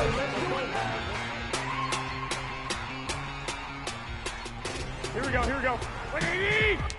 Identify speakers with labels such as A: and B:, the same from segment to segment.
A: Here we go, here we go. 180!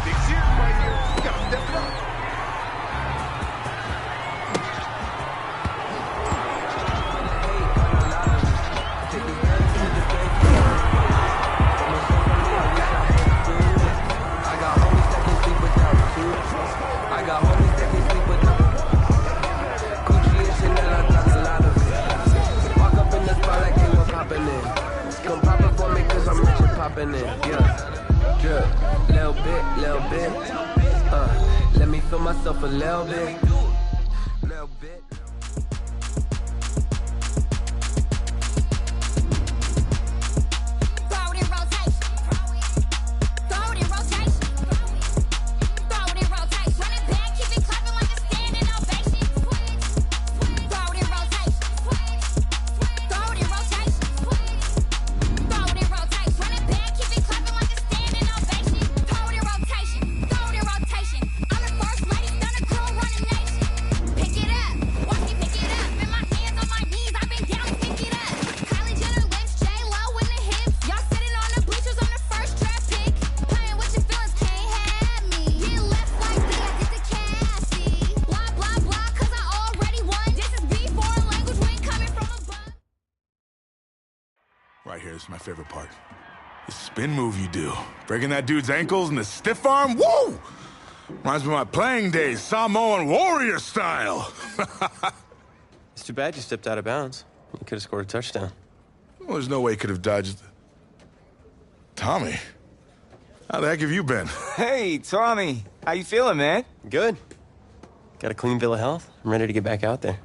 B: Big series right here. You gotta step it up.
C: Little bit, let me feel myself a little bit.
A: Right here is my favorite part. The spin move you do. Breaking that dude's ankles and the stiff arm, woo! Reminds me of my playing days, Samoan warrior style.
D: It's too bad you stepped out of bounds. You could have scored a touchdown.
A: Well, there's no way he could have dodged. Tommy, how the heck have you been?
E: Hey, Tommy. How you feeling, man?
D: Good. Got a clean bill of health. I'm ready to get back out there.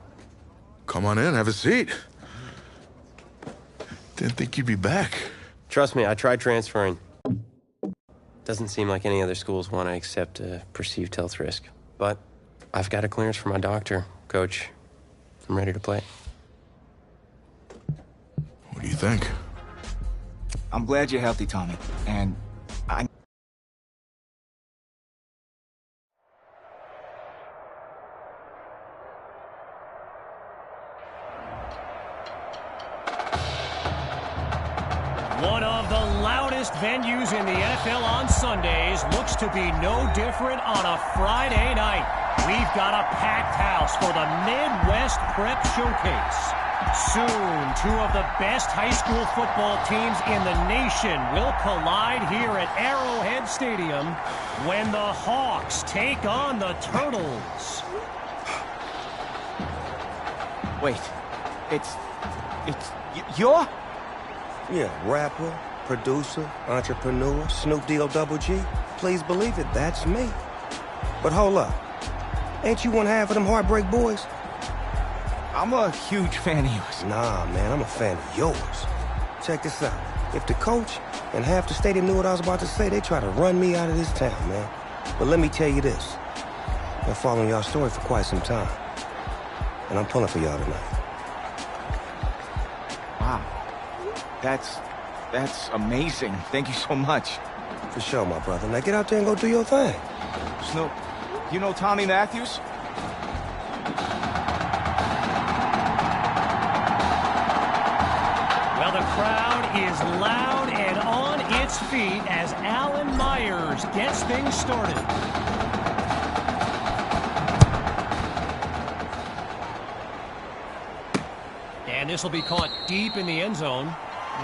A: Come on in, have a seat. Didn't think you'd be back.
D: Trust me, I tried transferring. Doesn't seem like any other schools want to accept a perceived health risk. But I've got a clearance from my doctor, Coach. I'm ready to play.
A: What do you think?
E: I'm glad you're healthy, Tommy. And I...
F: One of the loudest venues in the NFL on Sundays looks to be no different on a Friday night. We've got a packed house for the Midwest Prep Showcase. Soon, two of the best high school football teams in the nation will collide here at Arrowhead Stadium when the Hawks take on the Turtles.
E: Wait. You're...
G: Yeah, rapper, producer, entrepreneur, Snoop D-O Double G. Please believe it, that's me. But hold up. Ain't you one half of them Heartbreak Boys?
E: I'm a huge fan of yours.
G: Nah, man, I'm a fan of yours. Check this out. If the coach and half the stadium knew what I was about to say, they try to run me out of this town, man. But let me tell you this. I've been following y'all story for quite some time. And I'm pulling for y'all tonight.
E: Wow. That's amazing. Thank you so much.
G: For sure, my brother. Now get out there and go do your thing.
E: Snoop, you know Tommy Matthews?
F: Well, the crowd is loud and on its feet as Alan Myers gets things started. And this will be caught deep in the end zone.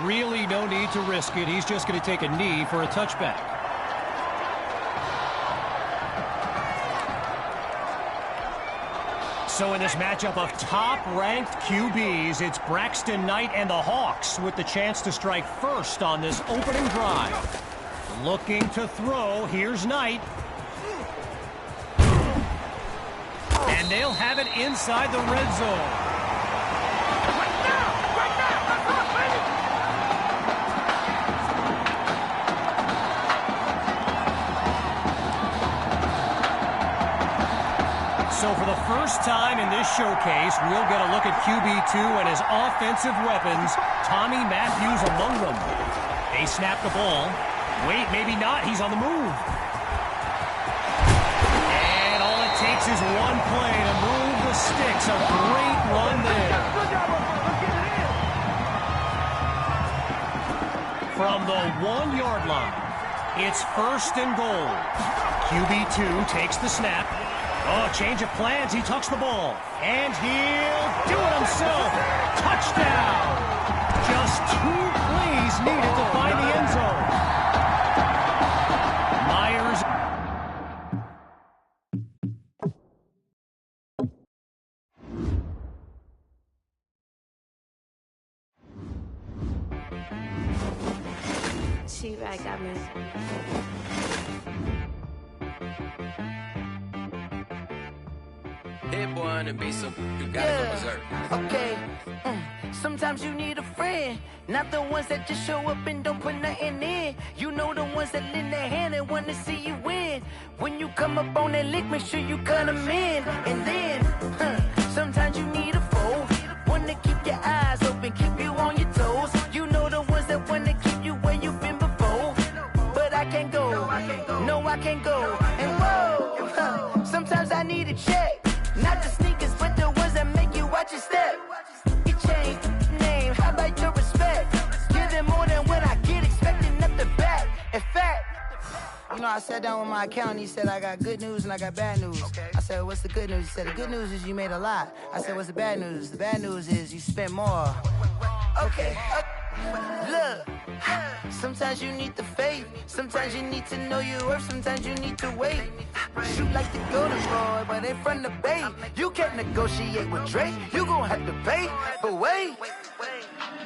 F: Really no need to risk it. He's just going to take a knee for a touchback. So in this matchup of top-ranked QBs, it's Braxton Knight and the Hawks with the chance to strike first on this opening drive. Looking to throw. Here's Knight. And they'll have it inside the red zone. So for the first time in this showcase, we'll get a look at QB2 and his offensive weapons, Tommy Matthews among them. They snap the ball. Wait, maybe not. He's on the move. And all it takes is one play to move the sticks. A great run there. From the 1-yard line. It's 1st and goal. QB2 takes the snap. Oh, change of plans. He tucks the ball. And he'll do it himself. Touchdown. Just 2 plays needed to find the end zone. Myers.
H: T-Rag got me.
C: Hit one and be so you gotta go berserk.
I: Okay. Sometimes you need a friend, not the ones that just show up and don't put nothing in. You know the ones that lend their hand and want to see you win. When you come up on that lick, make sure you cut them in. And then, sometimes you need a foe, one to keep your eyes open, keep you on your toes. You know the ones that want to keep you where you've been before. But I can't go, no I can't go. And whoa, sometimes I need a check. Not the sneakers, but the ones that make you watch your step. You change name, how about your respect? Give them more than what I get, expecting nothing back. In fact, you know, I sat down with my accountant, he said, I got good news and I got bad news. I said, what's the good news? He said, the good news is you made a lot. I said, what's the bad news? The bad news is you spent more. Okay. Look, sometimes you need the faith, sometimes you need to know your worth, sometimes you need to wait. Shoot like the golden boy, but in front of Bay. You can't negotiate with Drake, you gon' have to pay. But wait,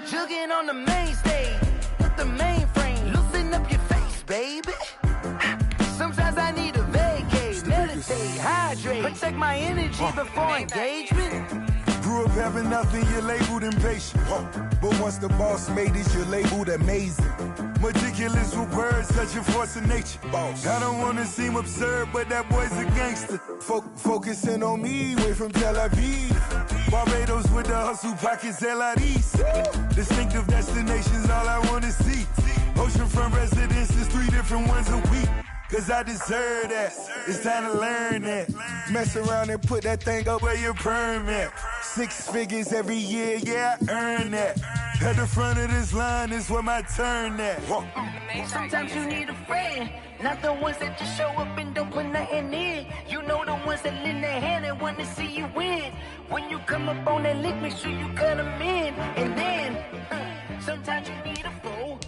I: jugging on the main stage, with the mainframe, loosen up your face, baby. Sometimes I need a vacate, meditate, hydrate, protect my energy before engagement.
J: Grew up having nothing, you're labeled impatient. But once the boss made it, you're labeled amazing. Meticulous with words, such a force of nature. I don't wanna seem absurd, but that boy's a gangster. Focusing on me, way from Tel Aviv. Barbados with the hustle pockets, LIDs. Distinctive destinations, all I wanna see. Oceanfront residences, 3 different ones a week. Cause I deserve that, it's time to learn that. Mess around and put that thing up where your permit. 6 figures every year, yeah, I earn that. At the front of this line is where my turn at.
I: Sometimes you need a friend, not the ones that just show up and don't put nothing in. You know the ones that lend their hand and want to see you win. When you come up on that lick, make sure you cut them in. And then, sometimes you need a foe.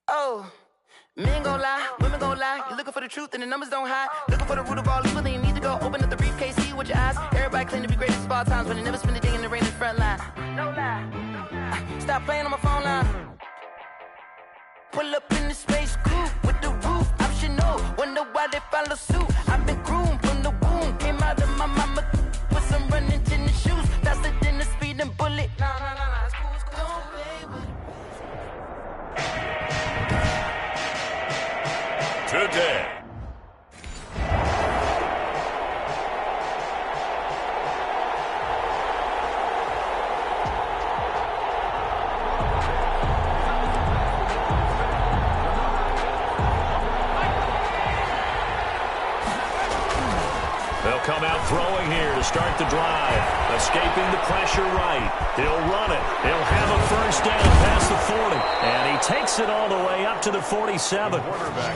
I: Oh. Men gon' lie, women gon' lie. You're looking for the truth and the numbers don't hide. Looking for the root of all evil, then you need to go open up the briefcase, see with your eyes. Everybody claim to be greatest of all times, but they never spend a day in the rain in the front line. No lie. Stop playing on my phone line. Pull up in the space coupe with the roof optional. Wonder why they follow suit. I've been groomed from the womb. Came out of my mama with some running tennis shoes. Faster than the speeding bullet. No, it's cool, it's cool. Don't play with it.
K: Today. They'll come out throwing here to start the drive. Escaping the pressure right. He'll run it. He'll have a first down past the 40. And he takes it all the way up to the 47.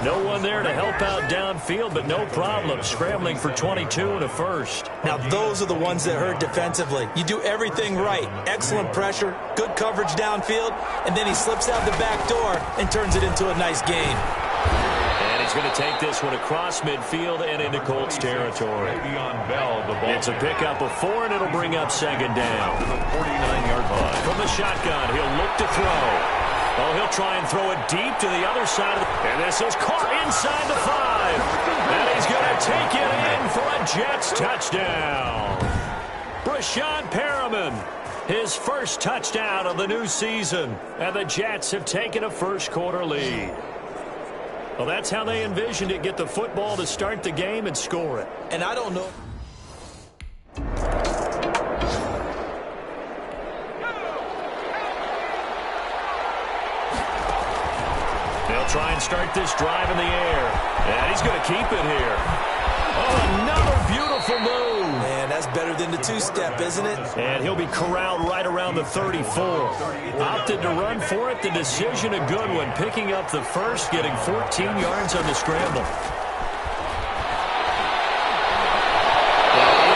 K: No one there to help out downfield, but no problem. Scrambling for 22 and a first.
L: Now, those are the ones that hurt defensively. You do everything right. Excellent pressure, good coverage downfield, and then he slips out the back door and turns it into a nice gain.
K: And he's going to take this one across midfield and into Colts territory. It's a pickup of 4, and it'll bring up second down. 49-yard line. From the shotgun, he'll look to throw. Oh, he'll try and throw it deep to the other side of the... And this is caught inside the 5. And he's going to take it in for a Jets touchdown. Breshad Perriman, his first touchdown of the new season. And the Jets have taken a first-quarter lead. Well, that's how they envisioned it. Get the football to start the game and score it.
L: And I don't know...
K: They'll try and start this drive in the air. And he's going to keep it here. Oh, another beautiful move.
L: Man, that's better than the two-step, isn't it?
K: And he'll be corralled right around the 34. Opted to run for it. The decision a good one. Picking up the first, getting 14 yards on the scramble.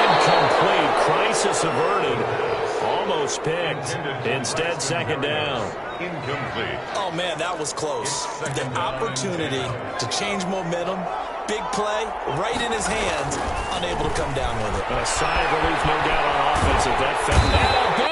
K: Incomplete. Crisis averted. Almost picked. Instead, second down.
B: Incomplete.
L: Oh, man, that was close. The opportunity to change momentum, big play, right in his hands, unable to come down with it.
K: A sigh of relief, no doubt, on offense if that fell down.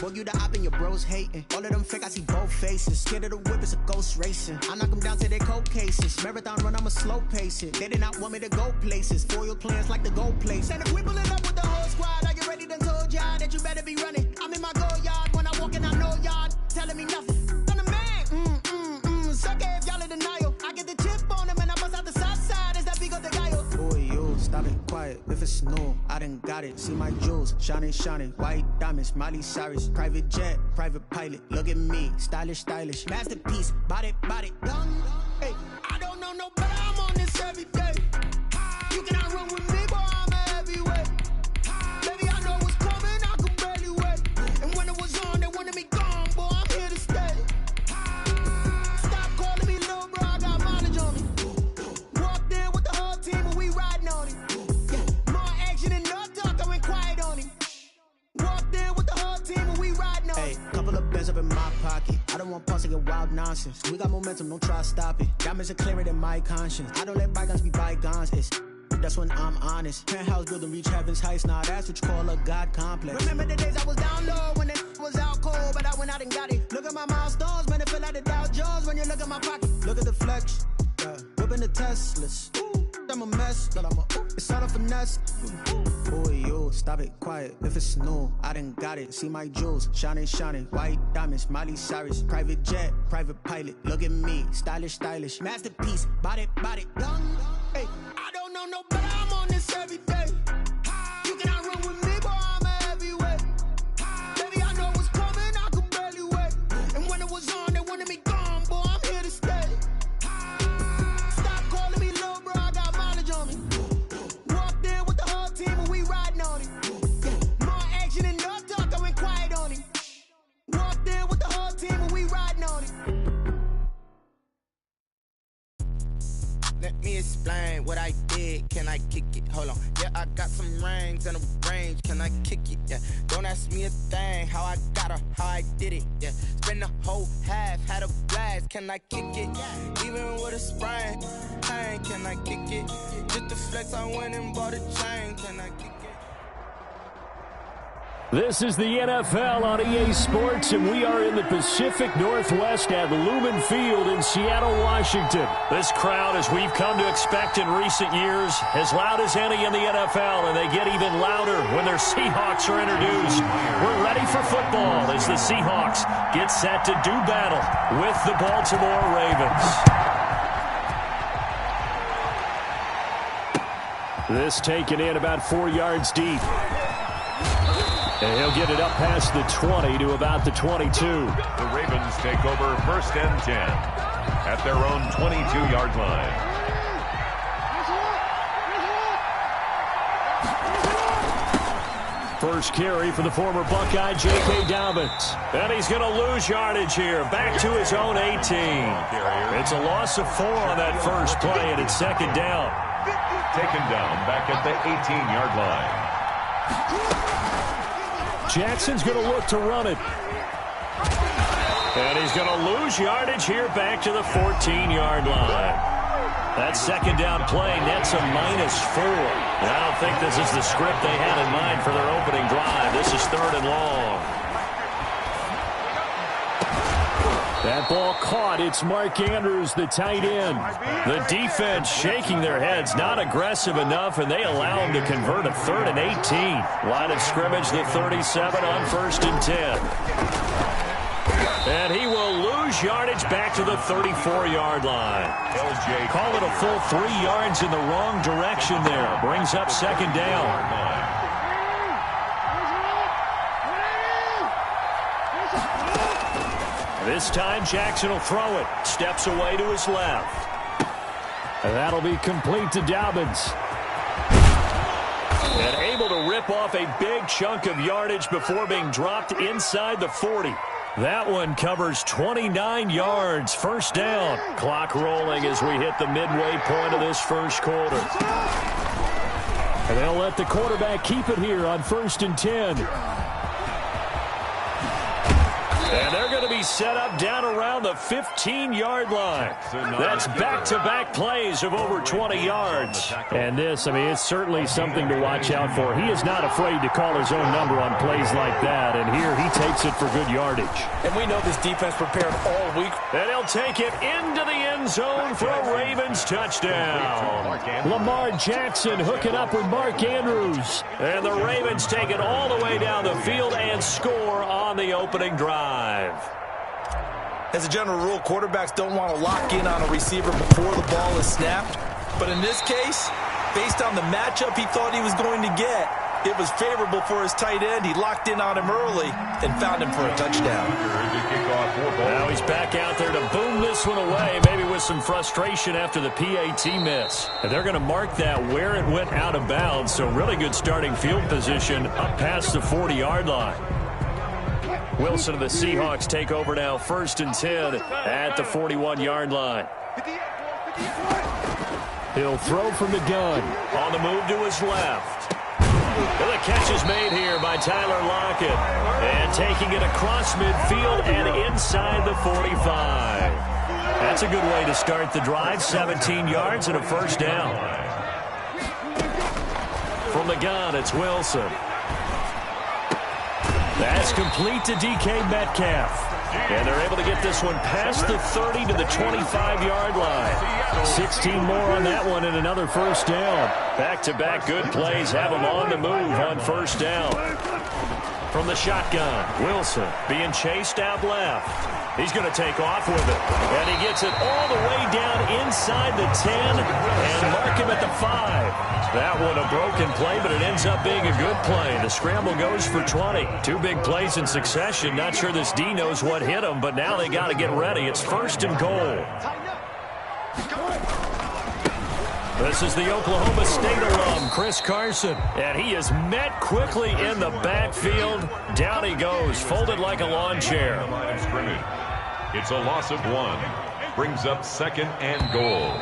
H: Boy, you the op and your bros hating. All of them fake, I see both faces. Scared of the whip, it's a ghost racing. I knock them down to their cold cases. Marathon run, I'm a slow pace it. They did not want me to go places. Foil plans like the gold place. And if we pulling up with the whole squad, are you ready? Done told y'all that you better be running. I'm in my go yard. When I walk in, I know y'all telling me nothing. I'm the man. Suck it if y'all in denial. I get the chip on them and I bust out the south side. Is that Vigo de Gallo? Boy, you stop it quiet. If it's new, I done got it. See my jewels, shining, shining. White diamonds, Miley Cyrus. Private jet, private pilot. Look at me, stylish, stylish. Masterpiece, body, done. Hey, I don't know no better. I'm on this every day. You cannot run with me, boy. I'm a heavyweight. Baby, I know what's coming. I could barely wait. And when it was on, they wanted me gone, boy. I'm here to stay. Stop calling me little bro. I got mileage on me. Walked in with the whole team and we riding on it. Yeah, more action and no talk. I went quiet on him. Walked in with the whole team and we riding on it. Hey, couple of bands up in my pocket. I don't want pause to get wild nonsense. We got momentum, don't try to stop it. Diamonds are clearer than my conscience. I don't let bygones be bygones. That's when I'm honest. Penthouse building, reach heaven's heights. Nah, that's what you call a God complex. Remember the days I was down low when it was out cold, but I went out and got it. Look at my milestones, man, it feel like the Dow Jones when you look at my pocket. Look at the flex, whipping the Teslas. I'm a mess, but it's all a finesse. Boy, you stop it quiet. If it's new, I done got it. See my jewels, shining, shining. White diamonds, Miley Cyrus. Private jet, private pilot. Look at me, stylish, stylish. Masterpiece, body, done. Hey, I don't know no better. I'm on this every day. You cannot run with me, boy. I'm a heavyweight. Baby, I know what's coming. I could barely wait. And when it was on, they wanted me gone, boy. I'm here to stay. Stop calling me little bro. I got mileage on me. Walked in with the whole team and we riding on it. Yeah, more action and no talk. I went quiet on him. Walked in with the whole team and we riding on it.
M: Let me explain what I did. Can I kick it? Hold on. Yeah, I got some rings and a range. Can I kick it? Yeah. Don't ask me a thing. How I got her, how I did it. Yeah. Spend the whole half, had a blast. Can I kick it? Even with a sprain. Hey, can I kick it? Just the flex, I went and bought a chain. Can I kick it?
K: This is the NFL on EA Sports, and we are in the Pacific Northwest at Lumen Field in Seattle, Washington. This crowd, as we've come to expect in recent years, as loud as any in the NFL, and they get even louder when their Seahawks are introduced. We're ready for football as the Seahawks get set to do battle with the Baltimore Ravens. This taken in about 4 yards deep. And he'll get it up past the 20 to about the 22.
B: The Ravens take over 1st and 10 at their own 22-yard line.
K: First carry for the former Buckeye, J.K. Dobbins. And he's going to lose yardage here, back to his own 18. It's a loss of 4 on that first play, and it's second down.
B: Taken down back at the 18-yard line.
K: Jackson's going to look to run it. And he's going to lose yardage here back to the 14-yard line. That second down play nets a -4. And I don't think this is the script they had in mind for their opening drive. This is 3rd and long.
F: That ball caught. It's Mark Andrews, the tight end.
K: The defense shaking their heads, not aggressive enough, and they allow him to convert a 3rd and 18. Line of scrimmage, the 37 on 1st and 10. And he will lose yardage back to the 34-yard line. Call it a full 3 yards in the wrong direction there. Brings up 2nd down. This time, Jackson will throw it. Steps away to his left.
F: And that'll be complete to Dobbins.
K: And able to rip off a big chunk of yardage before being dropped inside the 40. That one covers 29 yards. 1st down. Clock rolling as we hit the midway point of this 1st quarter.
F: And they'll let the quarterback keep it here on 1st and 10.
K: And they're going to be set up down around the 15-yard line. That's back-to-back plays of over 20 yards.
F: And this, I mean, it's certainly something to watch out for. He is not afraid to call his own number on plays like that. And here he takes it for good yardage.
L: And we know this defense prepared all week.
K: And he'll take it into the end zone for a Ravens touchdown.
F: Lamar Jackson hooking up with Mark Andrews.
K: And the Ravens take it all the way down the field and score on the opening drive.
L: As a general rule, quarterbacks don't want to lock in on a receiver before the ball is snapped. But in this case, based on the matchup he thought he was going to get, it was favorable for his tight end. He locked in on him early and found him for a touchdown.
K: Now he's back out there to boom this one away, maybe with some frustration after the PAT miss. And they're going to mark that where it went out of bounds, so really good starting field position up past the 40-yard line. Wilson and the Seahawks take over now, 1st and 10 at the 41-yard line.
F: He'll throw from the gun.
K: On the move to his left. And the catch is made here by Tyler Lockett. And taking it across midfield and inside the 45. That's a good way to start the drive. 17 yards and a 1st down. From the gun, it's Wilson. That's complete to DK Metcalf. And they're able to get this one past the 30 to the 25-yard line. 16 more on that one and another 1st down. Back-to-back good plays have them on the move on 1st down. From the shotgun, Wilson being chased out left. He's going to take off with it. And he gets it all the way down inside the 10 and mark him at the 5. That one a broken play, but it ends up being a good play. The scramble goes for 20. 2 big plays in succession. Not sure this D knows what hit him, but now they got to get ready. It's 1st and goal. This is the Oklahoma State alum, Chris Carson. And he is met quickly in the backfield. Down he goes, folded like a lawn chair.
B: It's a loss of 1. Brings up 2nd and goal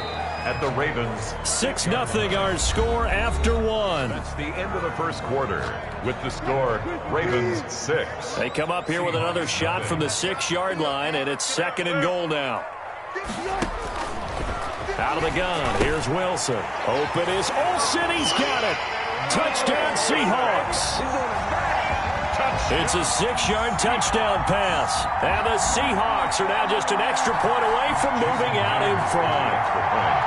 B: at the Ravens.
K: 6-0 our score after 1.
B: That's the end of the 1st quarter. With the score, Ravens 6.
K: They come up here with another shot from the 6-yard line, and it's 2nd and goal now. Out of the gun, here's Wilson. Open is Olsen, he's got it. Touchdown Seahawks. It's a 6-yard touchdown pass. And the Seahawks are now just an extra point away from moving out in front.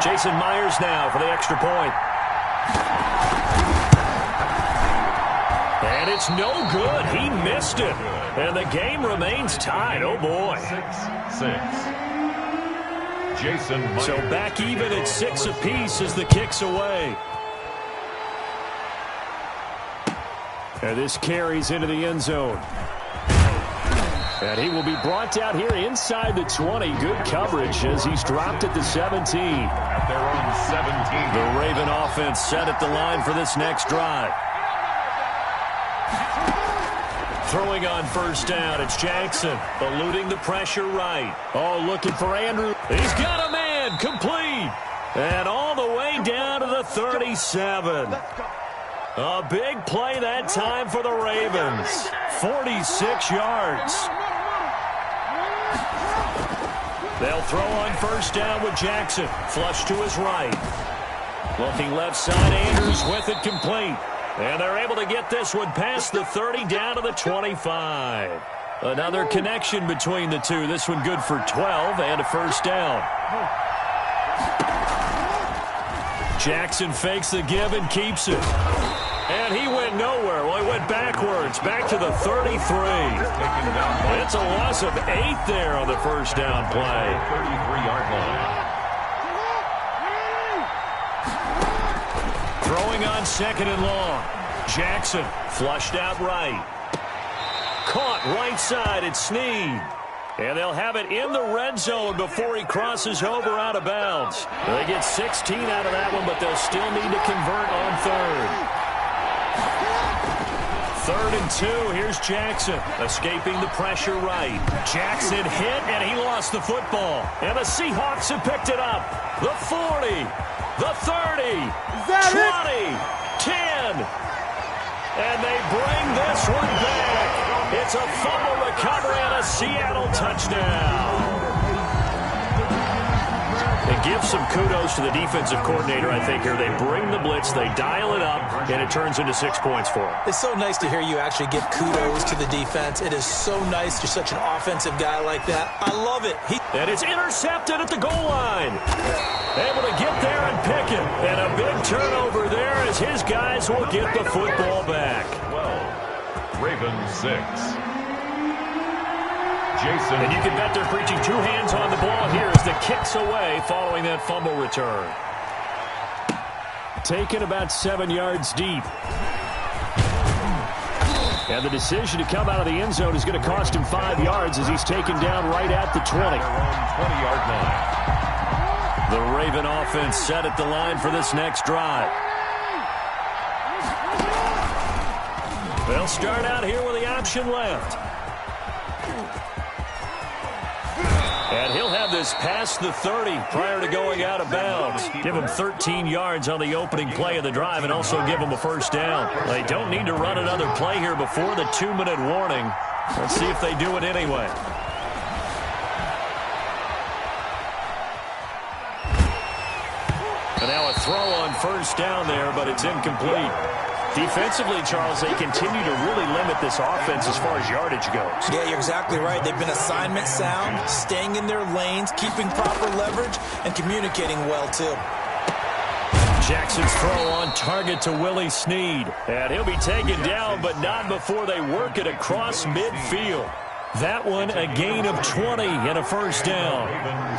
K: Jason Myers now for the extra point. And it's no good. He missed it. And the game remains tied. Oh, boy.
B: 6-6. Jason Myers.
K: So back even at 6 apiece as the kick's away.
F: And this carries into the end zone. And he will be brought down here inside the 20. Good coverage as he's dropped at the 17.
B: At their own 17.
K: The Raven offense set at the line for this next drive. Throwing on 1st down, it's Jackson. Eluding the pressure right.
F: Oh, looking for Andrew.
K: He's got a man, complete. And all the way down to the 37. A big play that time for the Ravens. 46 yards. They'll throw on first down with Jackson. Flush to his right. Looking left side, Andrews with it complete. And they're able to get this one past the 30 down to the 25. Another connection between the two. This one good for 12 and a first down. Jackson fakes the give and keeps it. And he went nowhere. Well, he went backwards, back to the 33. It's a loss of 8 there on the first down play.
B: 33-yard line.
K: Throwing on second and long. Jackson flushed out right. Caught right side at Snead. And they'll have it in the red zone before he crosses over out of bounds. They get 16 out of that one, but they'll still need to convert on third. 3rd and 2. Here's Jackson escaping the pressure right. Jackson hit, and he lost the football. And the Seahawks have picked it up. The 40, the 30, 20, 10. And they bring this one back. It's a fumble recovery and a Seattle touchdown. It gives some kudos to the defensive coordinator, I think, here. They bring the blitz, they dial it up, and it turns into 6 points for them.
L: It's so nice to hear you actually give kudos to the defense. It is so nice. You're such an offensive guy like that. I love it.
K: And it's intercepted at the goal line. Able to get there and pick it. And a big turnover there as his guys will get the football back.
B: 12, Ravens 6. Jason.
K: And you can bet they're preaching 2 hands on the ball here as the kick's away following that fumble return. Taken about 7 yards deep. And the decision to come out of the end zone is going to cost him 5 yards as he's taken down right at the 20.
B: 20-yard line.
K: The Raven offense set at the line for this next drive. They'll start out here with the option left. And he'll have this past the 30 prior to going out of bounds. Give him 13 yards on the opening play of the drive and also give him a first down. They don't need to run another play here before the 2-minute warning. Let's see if they do it anyway. And now a throw on first down there, but it's incomplete. Defensively, Charles, they continue to really limit this offense as far as yardage goes.
L: Yeah, you're exactly right. They've been assignment sound, staying in their lanes, keeping proper leverage, and communicating well, too.
K: Jackson's throw on target to Willie Snead. And he'll be taken down, but not before they work it across midfield. That one, a gain of 20 and a first down.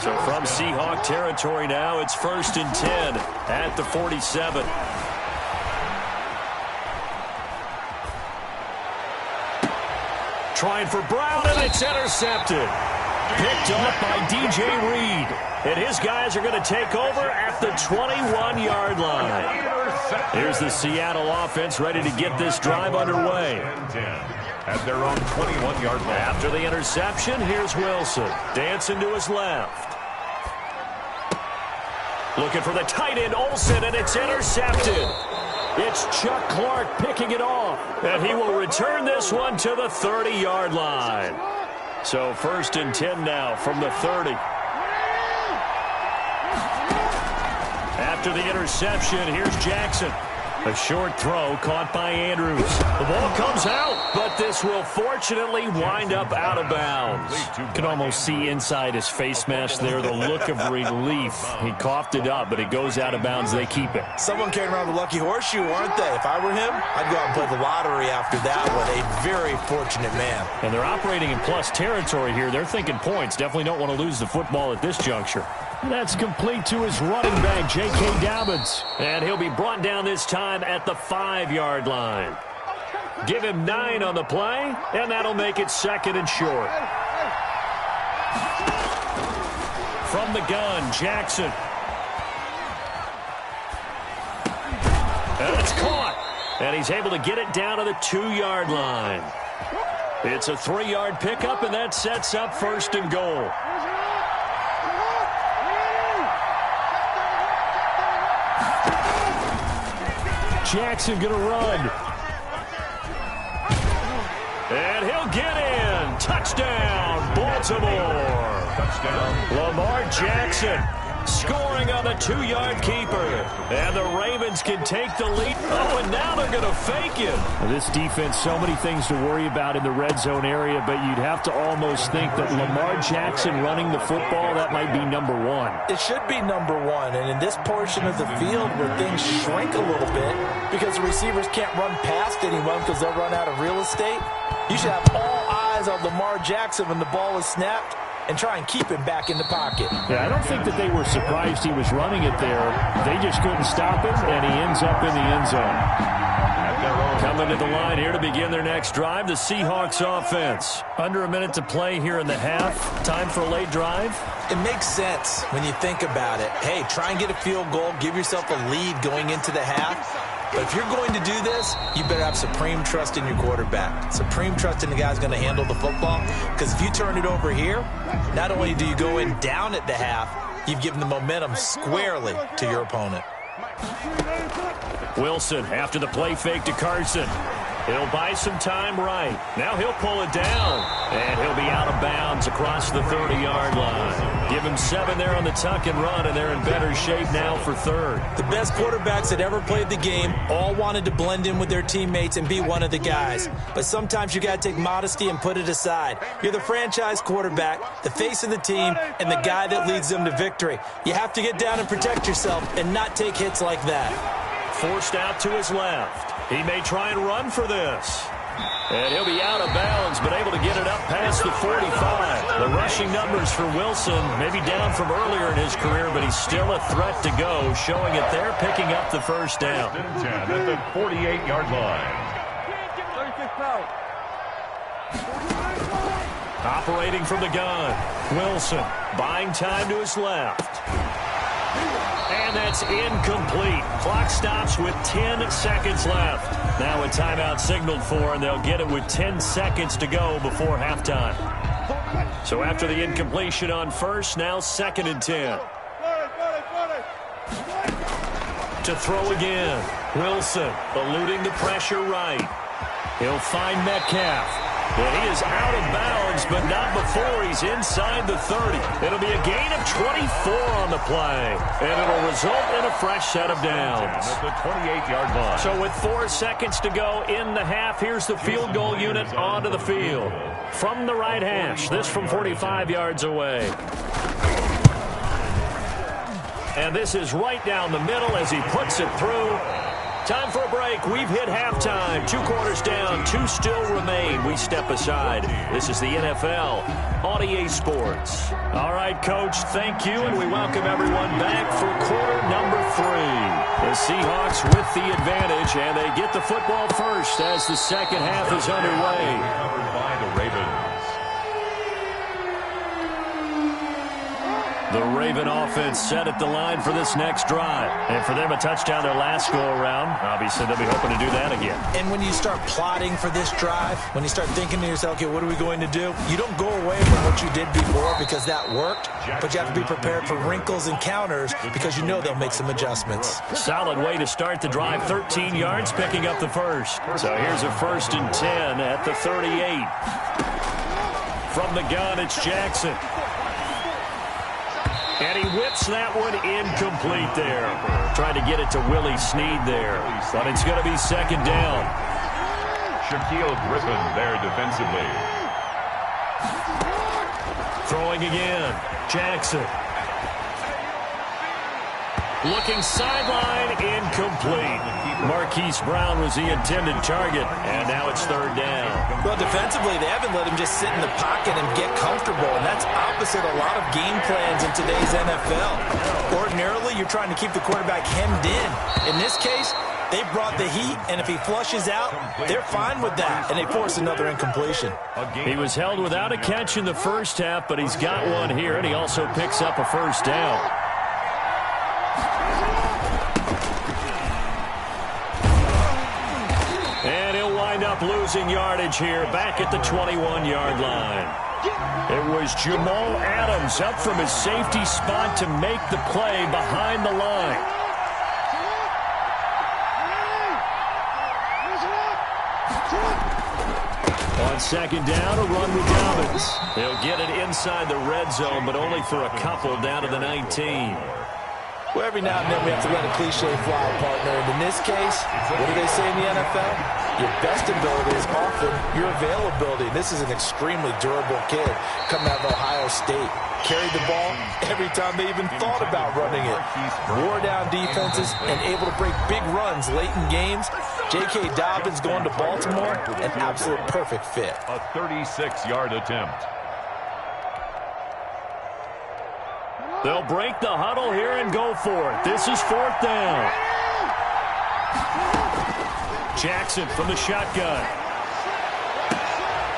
K: So from Seahawk territory now, it's 1st and 10 at the 47. Trying for Brown, and it's intercepted. Picked up by D.J. Reed. And his guys are going to take over at the 21-yard line. Here's the Seattle offense ready to get this drive underway.
B: At their own 21-yard line.
K: After the interception, here's Wilson. Dancing to his left. Looking for the tight end, Olsen, and it's intercepted. It's Chuck Clark picking it off. And he will return this one to the 30-yard line. So 1st and 10 now from the 30. After the interception, here's Jackson. A short throw caught by Andrews. The ball comes out, but this will fortunately wind up out of bounds. You can almost see inside his face mask there the look of relief. He coughed it up, but it goes out of bounds. They keep it.
L: Someone came around the lucky horseshoe, aren't they? If I were him, I'd go out and play the lottery after that one. A very fortunate man.
K: And they're operating in plus territory here. They're thinking points. Definitely don't want to lose the football at this juncture. That's complete to his running back, J.K. Dobbins. And he'll be brought down this time at the 5-yard line. Give him 9 on the play, and that'll make it 2nd and short. From the gun, Jackson. And it's caught. And he's able to get it down to the 2-yard line. It's a 3-yard pickup, and that sets up 1st and goal. Jackson going to run. And he'll get in. Touchdown, Baltimore. Touchdown. Lamar Jackson scoring on the 2-yard keeper. And the Ravens can take the lead. Oh, and now they're going to fake it.
N: This defense, so many things to worry about in the red zone area, but you'd have to almost think that Lamar Jackson running the football, that might be number one.
L: It should be number one. And in this portion of the field where things shrink a little bit because the receivers can't run past anyone because they'll run out of real estate, you should have all eyes on Lamar Jackson when the ball is snapped and try and keep him back in the pocket.
N: Yeah, I don't think that they were surprised he was running it there. They just couldn't stop him, and he ends up in the end zone.
K: Coming to the line here to begin their next drive, the Seahawks offense. Under a minute to play here in the half. Time for a late drive.
L: It makes sense when you think about it. Hey, try and get a field goal. Give yourself a lead going into the half. But if you're going to do this, you better have supreme trust in your quarterback. Supreme trust in the guy who's going to handle the football. Because if you turn it over here, not only do you go in down at the half, you've given the momentum squarely to your opponent.
K: Wilson after the play fake to Carson. He'll buy some time right. Now he'll pull it down. And he'll be out of bounds across the 30-yard line. Give him 7 there on the tuck and run, and they're in better shape now for third.
L: The best quarterbacks that ever played the game all wanted to blend in with their teammates and be one of the guys. But sometimes you got to take modesty and put it aside. You're the franchise quarterback, the face of the team, and the guy that leads them to victory. You have to get down and protect yourself and not take hits like that.
K: Forced out to his left. He may try and run for this. And he'll be out of bounds, but able to get it up past the 45. The rushing numbers for Wilson, maybe down from earlier in his career, but he's still a threat to go, showing it there, picking up the first down.
B: 10 at the 48-yard line.
K: Operating from the gun, Wilson buying time to his left. And that's incomplete. Clock stops with 10 seconds left. Now a timeout signaled for, and they'll get it with 10 seconds to go before halftime. So after the incompletion on first, now 2nd and 10. To throw again. Wilson eluding the pressure right. He'll find Metcalf. And he is out of bounds, but not before he's inside the 30. It'll be a gain of 24 on the play, and it'll result in a fresh set of downs.
B: At the 28-yard line.
K: So with 4 seconds to go in the half, here's the field goal unit onto the field. From the right hash, this from 45 yards away. And this is right down the middle as he puts it through. Time for a break. We've hit halftime. 2 quarters down. 2 still remain. We step aside. This is the NFL on EA Sports. All right, Coach, thank you, and we welcome everyone back for quarter number 3. The Seahawks with the advantage, and they get the football first as the second half is underway.
B: Covered by the Ravens.
K: The Raven offense set at the line for this next drive. And for them, a touchdown their last go-around. Obviously, they'll be hoping to do that again.
L: And when you start plotting for this drive, when you start thinking to yourself, okay, what are we going to do? You don't go away from what you did before because that worked, but you have to be prepared for wrinkles and counters because you know they'll make some adjustments.
K: Solid way to start the drive. 13 yards, picking up the first. So here's a 1st and 10 at the 38. From the gun, it's Jackson. And he whips that one incomplete there. Trying to get it to Willie Snead there. But it's going to be 2nd down.
B: Shaquille Griffin there defensively.
K: Throwing again. Jackson. Looking sideline, incomplete. Marquise Brown was the intended target, and now it's 3rd down.
L: Well, defensively, they haven't let him just sit in the pocket and get comfortable, and that's opposite a lot of game plans in today's NFL. Ordinarily, you're trying to keep the quarterback hemmed in. In this case, they brought the heat, and if he flushes out, they're fine with that, and they force another incompletion.
K: He was held without a catch in the first half, but he's got one here, and he also picks up a 1st down. Up losing yardage here back at the 21-yard line. It was Jamal Adams up from his safety spot to make the play behind the line. On
N: On second down, a run with Dobbins. They'll get it inside the red zone, but only for a couple down to the 19.
L: Well, every now and then we have to let a cliche fly, partner. And in this case, what do they say in the NFL? Your best ability is often your availability. This is an extremely durable kid coming out of Ohio State. Carried the ball every time they even thought about running it. Wore down defenses and able to break big runs late in games. J.K. Dobbins going to Baltimore, an absolute perfect fit.
B: A 36-yard attempt.
N: They'll break the huddle here and go for it. This is fourth down. Jackson from the shotgun.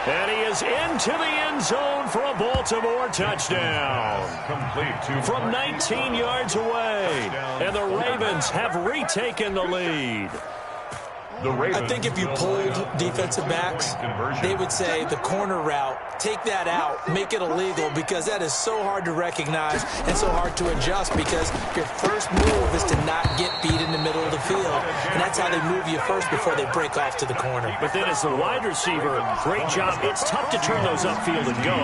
N: And he is into the end zone for a Baltimore touchdown.
B: Complete
N: from 19 yards away. And the Ravens have retaken the lead.
L: I think if you polled defensive backs, they would say the corner route, take that out, make it illegal, because that is so hard to recognize and so hard to adjust, because your first move is to not get beat in the middle of the field. And that's how they move you first before they break off to the corner.
N: But then as the wide receiver, great job. It's tough to turn those upfield and go,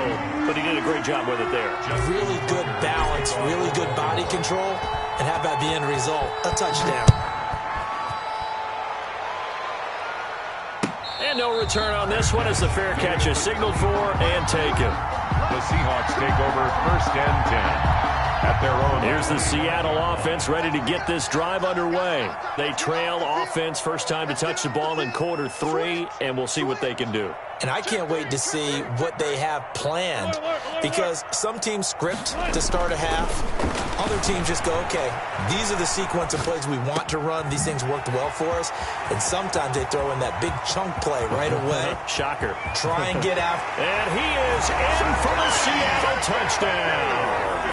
N: but he did a great job with it there.
L: Really good balance, really good body control, and how about the end result? A touchdown.
N: And no return on this one as the fair catch is signaled for and taken.
B: The Seahawks take over first and 10 at their own.
N: Here's the Seattle offense ready to get this drive underway. They trail offense first time to touch the ball in quarter 3, and we'll see what they can do.
L: And I can't wait to see what they have planned, because some teams script to start a half. Other teams just go, okay, these are the sequence of plays we want to run. These things worked well for us. And sometimes they throw in that big chunk play right away.
N: Shocker.
L: Try and get out.
N: And he is in for the Seattle touchdown.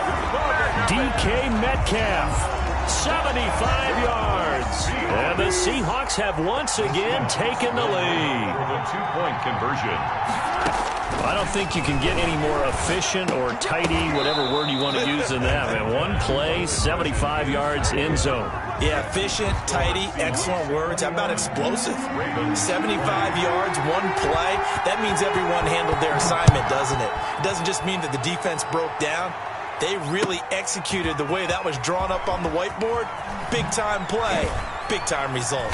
N: DK Metcalf, 75 yards. And the Seahawks have once again taken the lead.
B: For the two-point conversion.
N: I don't think you can get any more efficient or tidy, whatever word you want to use in that, man. One play, 75 yards, end zone.
L: Yeah, efficient, tidy, excellent words. How about explosive? 75 yards, one play. That means everyone handled their assignment, doesn't it? It doesn't just mean that the defense broke down. They really executed the way that was drawn up on the whiteboard. Big-time play, big-time result.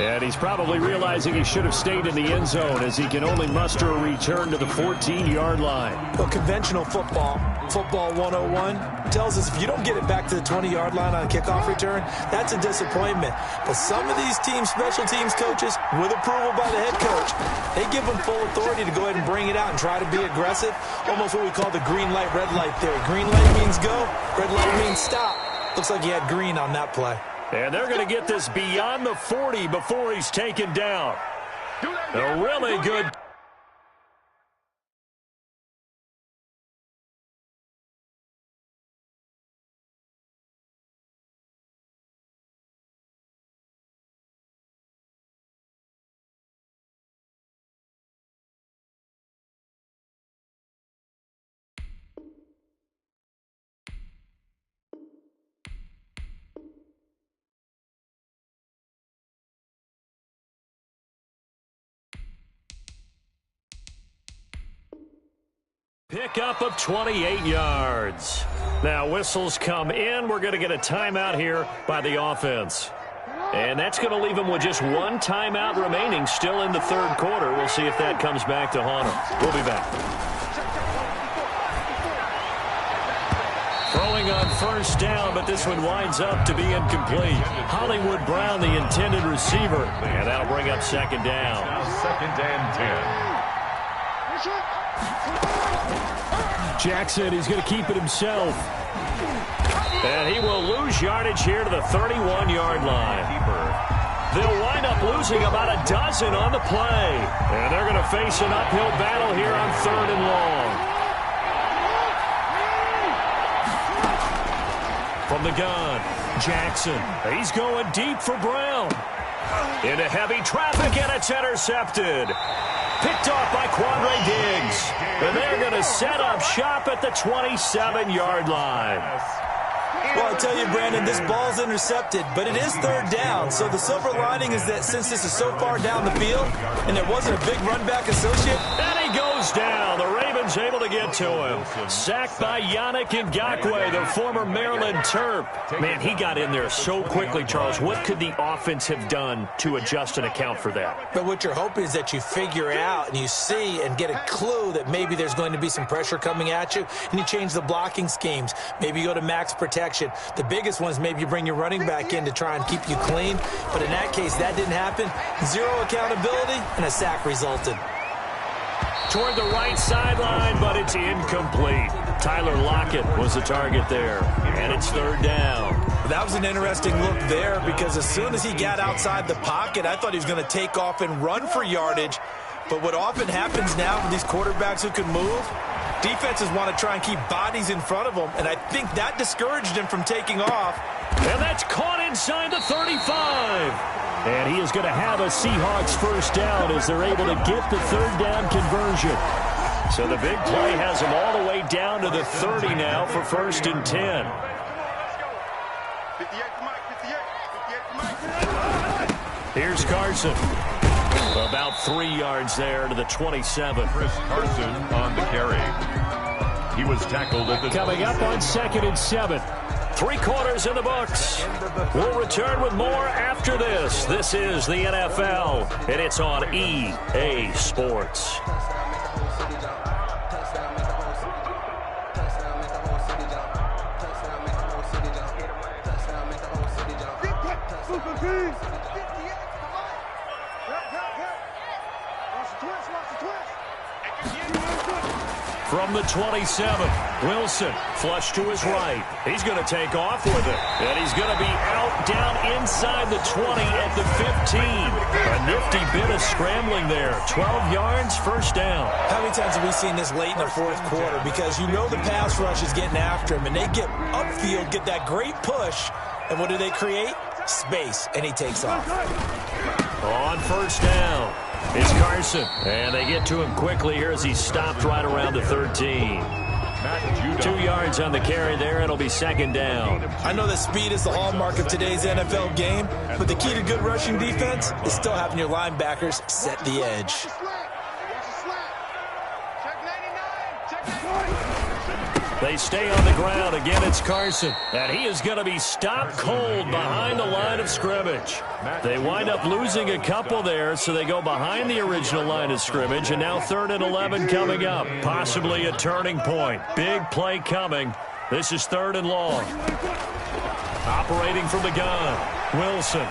N: And he's probably realizing he should have stayed in the end zone, as he can only muster a return to the 14-yard line.
L: Well, conventional football 101, tells us if you don't get it back to the 20-yard line on a kickoff return, that's a disappointment. But some of these teams, special teams coaches, with approval by the head coach, they give them full authority to go ahead and bring it out and try to be aggressive. Almost what we call the green light, red light theory. Green light means go, red light means stop. Looks like he had green on that play.
N: And they're going to get this beyond the 40 before he's taken down. A really good... Pickup of 28 yards. Now whistles come in. We're going to get a timeout here by the offense. And that's going to leave them with just one timeout remaining still in the third quarter. We'll see if that comes back to haunt them. We'll be back. Throwing on first down, but this one winds up to be incomplete. Hollywood Brown, the intended receiver. And that'll bring up second down.
B: Now second and 10.
N: Jackson, he's going to keep it himself. And he will lose yardage here to the 31-yard line. They'll wind up losing about a dozen on the play. And they're going to face an uphill battle here on third and long. From the gun, Jackson. He's going deep for Brown. Into heavy traffic, and it's intercepted. Picked off by Quandre Diggs. And they're going to set up shop at the 27-yard line.
L: Well, I tell you, Brandon, this ball's intercepted, but it is third down. So the silver lining is that since this is so far down the field and there wasn't a big run back associated.
N: And he goes down. The Ravens able to get to him. Sacked by Yannick Ngakoue, the former Maryland Terp. Man, he got in there so quickly, Charles. What could the offense have done to adjust and account for that?
L: But what you're hoping is that you figure out and you see and get a clue that maybe there's going to be some pressure coming at you, and you change the blocking schemes. Maybe you go to max protection. The biggest one is maybe you bring your running back in to try and keep you clean. But in that case, that didn't happen. Zero accountability, and a sack resulted.
N: Toward the right sideline, but it's incomplete. Tyler Lockett was the target there, and it's third down.
L: That was an interesting look there because as soon as he got outside the pocket, I thought he was going to take off and run for yardage. But what often happens now with these quarterbacks who can move, defenses want to try and keep bodies in front of them, and I think that discouraged him from taking off.
N: And that's caught inside the 35. And he is going to have a Seahawks first down as they're able to get the third down conversion. So the big play has him all the way down to the 30 now for first and 10. Here's Carson. About 3 yards there to the 27.
B: Chris Carson on the carry. He was tackled at the...
N: Coming up on 2nd and 7. 3 quarters in the books. We'll return with more after this. This is the NFL, and it's on EA Sports. From the 27, Wilson, flush to his right. He's going to take off with it. And he's going to be out down inside the 20 at the 15. A nifty bit of scrambling there. 12 yards, first down.
L: How many times have we seen this late in the fourth quarter? Because you know the pass rush is getting after him, and they get upfield, get that great push. And what do they create? Space, and he takes off.
N: On first down, it's Carson. And they get to him quickly here as he stopped right around the 13. 2 yards on the carry there. It'll be second down.
L: I know that speed is the hallmark of today's NFL game, but the key to good rushing defense is still having your linebackers set the edge.
N: They stay on the ground. Again, it's Carson. And he is going to be stopped cold behind the line of scrimmage. They wind up losing a couple there, so they go behind the original line of scrimmage. And now 3rd and 11 coming up. Possibly a turning point. Big play coming. This is 3rd and long. Operating from the gun, Wilson.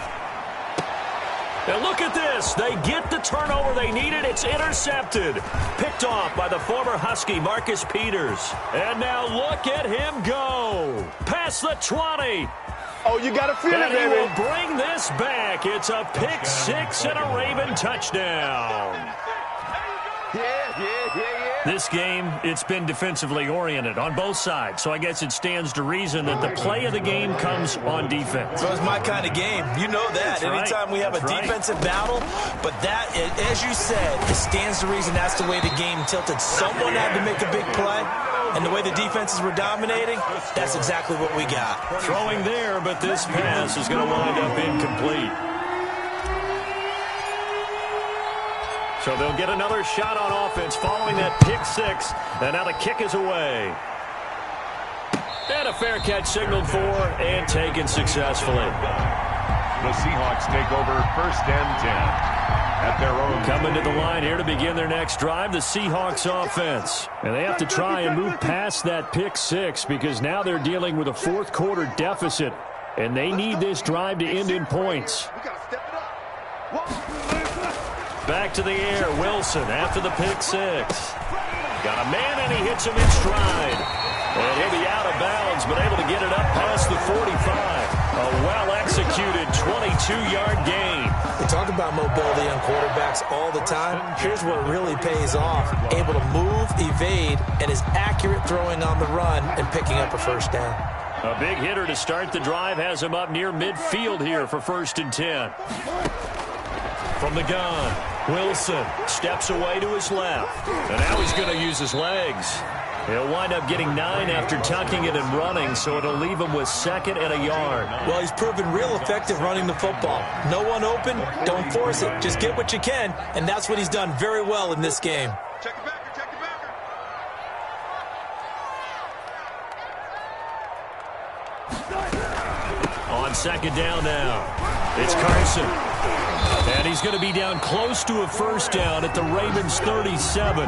N: And look at this. They get the turnover they needed. It's intercepted. Picked off by the former Husky, Marcus Peters. And now look at him go. Past the 20.
O: Oh, you got to feel it, baby.
N: And he will bring this back. It's a pick 6 and a Raven touchdown. This game, it's been defensively oriented on both sides, so I guess it stands to reason that the play of the game comes on defense.
L: So it's my kind of game. You know that.
N: That's
L: Anytime
N: right.
L: we have a defensive battle, but that, as you said, it stands to reason that's the way the game tilted. Someone had to make a big play, and the way the defenses were dominating, that's exactly what we got.
N: Throwing there, but this pass is going to wind up incomplete. So they'll get another shot on offense following that pick 6. And now the kick is away. And a fair catch signaled for and taken successfully.
B: The Seahawks take over 1st and 10 at their own.
N: Coming to the line here to begin their next drive, the Seahawks offense. And they have to try and move past that pick 6 because now they're dealing with a fourth quarter deficit. And they need this drive to end in points. Back to the air, Wilson after the pick 6. Got a man and he hits him in stride. And he'll be out of bounds, but able to get it up past the 45. A well-executed 22-yard gain.
L: We talk about mobility on quarterbacks all the time. Here's where it really pays off. Able to move, evade, and is accurate throwing on the run and picking up a first down.
N: A big hitter to start the drive has him up near midfield here for 1st and 10. From the gun, Wilson steps away to his left. And now he's going to use his legs. He'll wind up getting 9 after tucking it and running, so it'll leave him with 2nd and a yard.
L: Well, he's proven real effective running the football. No one open, don't force it. Just get what you can, and that's what he's done very well in this game.
N: On 2nd down now, it's Carson. And he's going to be down close to a 1st down at the Ravens 37.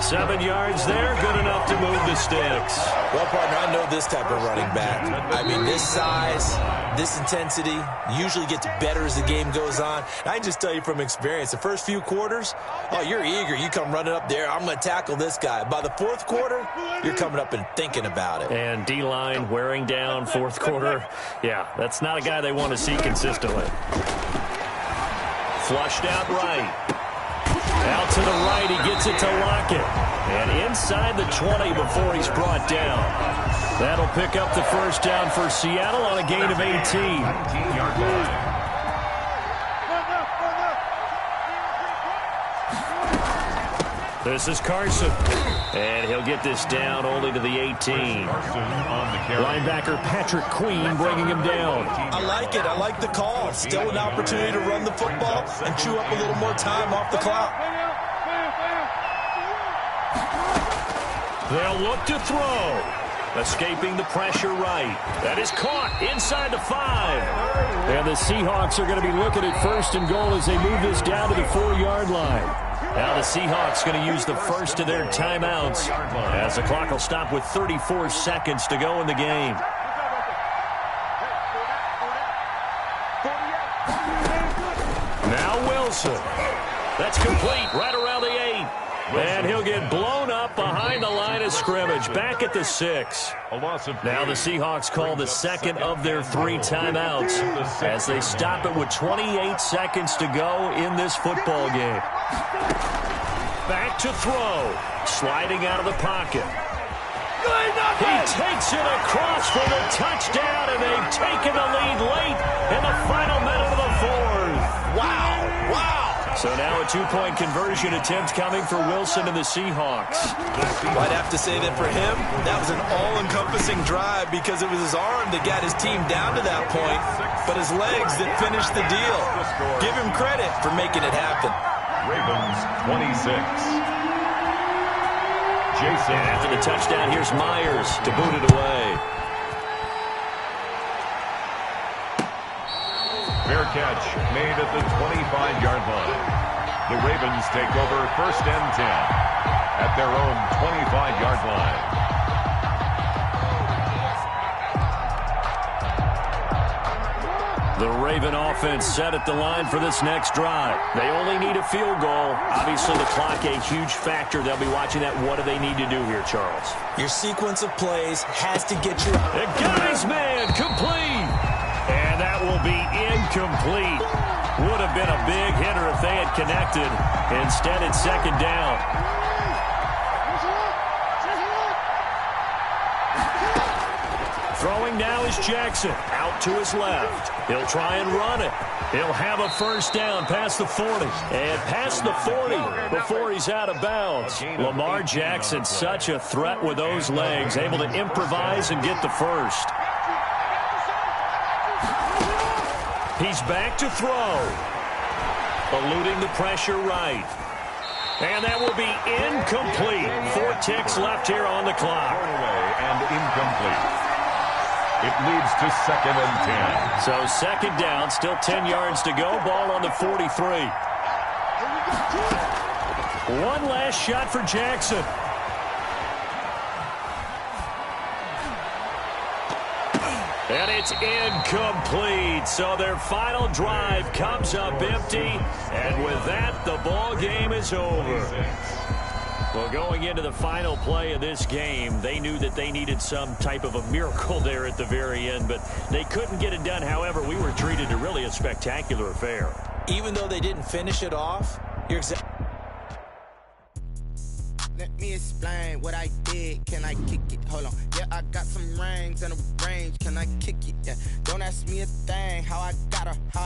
N: 7 yards there, good enough to move the sticks.
L: Well, partner, I know this type of running back. I mean, this size, this intensity usually gets better as the game goes on. And I can just tell you from experience, the first few quarters, oh, you're eager. You come running up there, I'm going to tackle this guy. By the 4th quarter, you're coming up and thinking about it.
N: And D-line wearing down 4th quarter. Yeah, that's not a guy they want to see consistently. Flushed out right. Out to the right, he gets it to Lockett. And inside the 20 before he's brought down. That'll pick up the 1st down for Seattle on a gain of 18.
B: 19-yard line.
N: This is Carson. And he'll get this down only to the 18. Linebacker Patrick Queen bringing him down.
L: I like it. I like the call. Still an opportunity to run the football and chew up a little more time off the clock.
N: They'll look to throw. Escaping the pressure right. That is caught inside the 5. And the Seahawks are going to be looking at 1st and goal as they move this down to the 4-yard line. Now the Seahawks going to use the first of their timeouts as the clock will stop with 34 seconds to go in the game. Now Wilson. That's complete right around the 8. And he'll get blown up behind the line of scrimmage, back at the 6. Now the Seahawks call the 2nd of their 3 timeouts as they stop it with 28 seconds to go in this football game. Back to throw, sliding out of the pocket. He takes it across for the touchdown, and they've taken the lead late in the final minute of the 4th.
L: Wow, wow.
N: So now a 2-point conversion attempt coming for Wilson and the Seahawks.
L: I'd have to say that for him, that was an all-encompassing drive because it was his arm that got his team down to that point, but his legs that finished the deal. Give him credit for making it happen.
B: Ravens 26. Jason.
N: And after the touchdown, here's Myers to boot it away.
B: Fair catch made at the 25-yard line. The Ravens take over 1st and 10 at their own 25-yard line.
N: The Raven offense set at the line for this next drive. They only need a field goal. Obviously, the clock a huge factor. They'll be watching that. What do they need to do here, Charles?
L: Your sequence of plays has to get you...
N: The guy's man, complete. And that will be incomplete. Would have been a big hitter if they had connected. Instead, it's 2nd down. Throwing now is Jackson. Out to his left. He'll try and run it. He'll have a 1st down past the 40. And past the 40 before he's out of bounds. Lamar Jackson, such a threat with those legs. Able to improvise and get the 1st. He's back to throw. Eluding the pressure right. And that will be incomplete. 4 ticks left here on the clock.
B: And incomplete. It leads to 2nd and 10.
N: So 2nd down, still 10 yards to go. Ball on the 43. One last shot for Jackson. And it's incomplete. So their final drive comes up empty. And with that, the ball game is over. Well, going into the final play of this game, they knew that they needed some type of a miracle there at the very end, but they couldn't get it done. However, we were treated to really a spectacular affair.
L: Even though they didn't finish it off, you're exactly...
M: Let me explain what I did. Can I kick it? Hold on. Yeah, I got some rings and a range. Can I kick it? Yeah. Don't ask me a thing. How I got her.